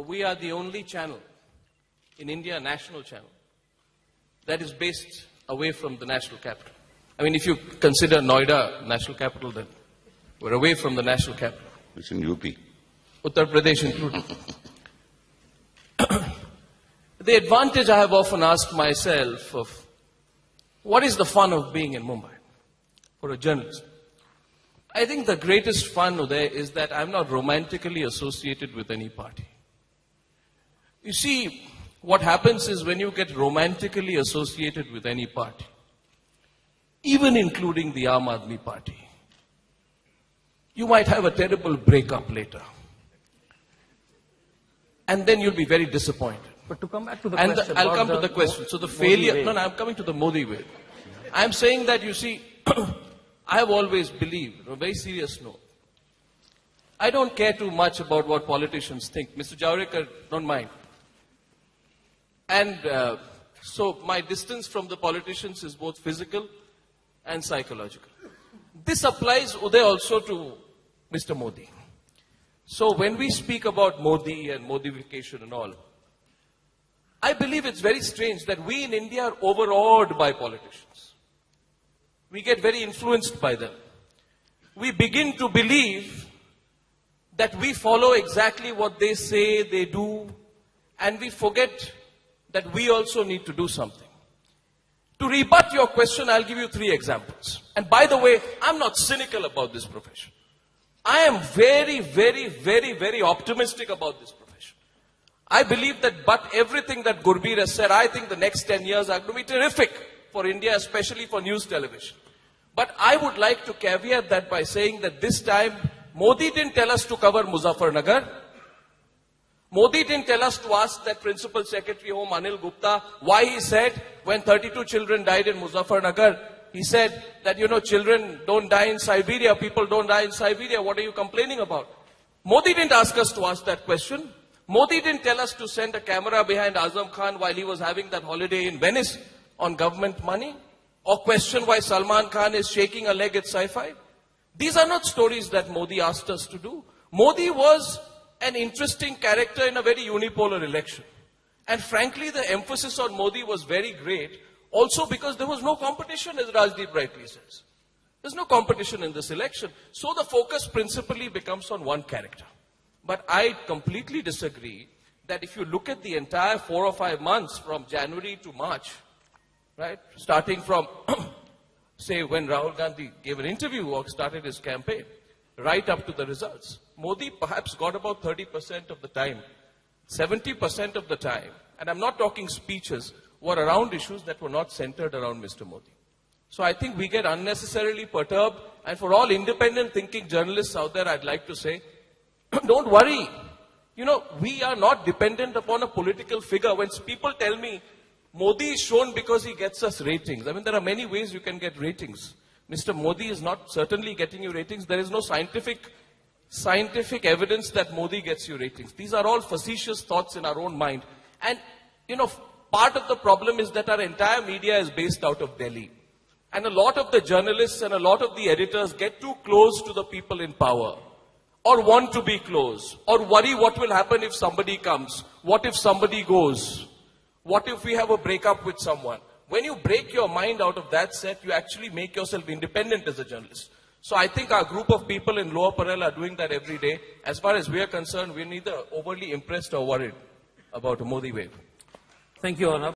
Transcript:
we are the only channel in India, national channel, that is based away from the national capital. I mean, if you consider Noida national capital, then we're away from the national capital. It's in UP. Uttar Pradesh included. The advantage I have often asked myself of what is the fun of being in Mumbai for a journalist? I think the greatest fun there is that I'm not romantically associated with any party. You see, what happens is when you get romantically associated with any party, even including the Aam Aadmi Party, you might have a terrible breakup later. And then you'll be very disappointed. But to come back to the And question... I'll come to the question. So the failure... No, I'm coming to the Modi way. I'm saying that, you see, I have always believed, on a very serious note, I don't care too much about what politicians think. Mr. Jawaharlal, don't mind. And so my distance from the politicians is both physical and psychological. This applies, Uday, also to Mr. Modi. So when we speak about Modi and Modification and all, I believe it's very strange that we in India are overawed by politicians. We get very influenced by them. We begin to believe that we follow exactly what they say, they do, and we forget that we also need to do something. To rebut your question, I'll give you 3 examples. And by the way, I'm not cynical about this profession. I am very, very, very, very optimistic about this profession. I believe that, but everything that Gurbir has said, I think the next 10 years are going to be terrific for India, especially for news television. But I would like to caveat that by saying that this time, Modi didn't tell us to cover Muzaffarnagar. Modi didn't tell us to ask that Principal Secretary Home Anil Gupta why he said when 32 children died in Muzaffarnagar, he said that, you know, children don't die in Siberia, people don't die in Siberia, what are you complaining about? Modi didn't ask us to ask that question. Modi didn't tell us to send a camera behind Azam Khan while he was having that holiday in Venice on government money, or question why Salman Khan is shaking a leg at sci-fi. These are not stories that Modi asked us to do. Modi was an interesting character in a very unipolar election. And frankly, the emphasis on Modi was very great, also because there was no competition, as Rajdeep rightly says. There's no competition in this election. So the focus principally becomes on one character. But I completely disagree that if you look at the entire 4 or 5 months from January to March, right, starting from, say, when Rahul Gandhi gave an interview or started his campaign, right up to the results, Modi perhaps got about 30% of the time, 70% of the time, and I'm not talking speeches, were around issues that were not centered around Mr. Modi. So I think we get unnecessarily perturbed, and for all independent thinking journalists out there, I'd like to say, don't worry. You know, we are not dependent upon a political figure. When people tell me, Modi is shown because he gets us ratings. I mean, there are many ways you can get ratings. Mr. Modi is not certainly getting you ratings. There is no scientific evidence that Modi gets you ratings. These are all facetious thoughts in our own mind. And, you know, part of the problem is that our entire media is based out of Delhi. And a lot of the journalists and a lot of the editors get too close to the people in power, or want to be close, or worry what will happen if somebody comes. What if somebody goes? What if we have a breakup with someone? When you break your mind out of that set, you actually make yourself independent as a journalist. So I think our group of people in Lower Parel are doing that every day. As far as we are concerned, we're neither overly impressed or worried about a Modi wave. Thank you, Arnab.